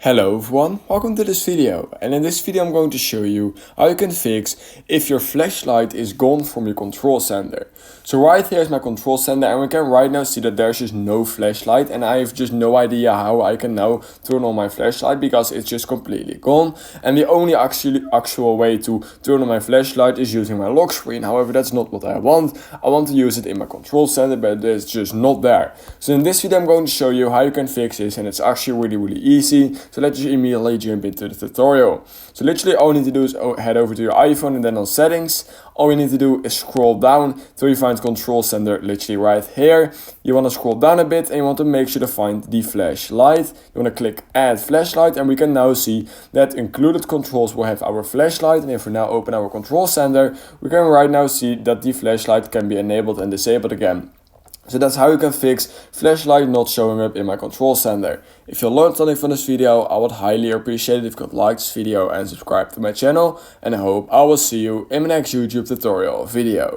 Hello everyone, welcome to this video, and in this video I'm going to show you how you can fix if your flashlight is gone from your control center. So right here is my control center, and we can right now see that there's just no flashlight, and I have just no idea how I can now turn on my flashlight because it's just completely gone. And the only actual way to turn on my flashlight is using my lock screen. However, that's not what I want. I want to use it in my control center, but it's just not there. So in this video I'm going to show you how you can fix this, and it's actually really easy. So let's just immediately jump into the tutorial. So literally all you need to do is head over to your iPhone, and then on settings, all you need to do is scroll down till you find control center literally right here. You want to scroll down a bit and you want to make sure to find the flashlight. You want to click add flashlight, and we can now see that included controls will have our flashlight. And if we now open our control center, we can right now see that the flashlight can be enabled and disabled again. So that's how you can fix flashlight not showing up in my control center. If you learned something from this video, I would highly appreciate it if you could like this video and subscribe to my channel. And I hope I will see you in my next YouTube tutorial video.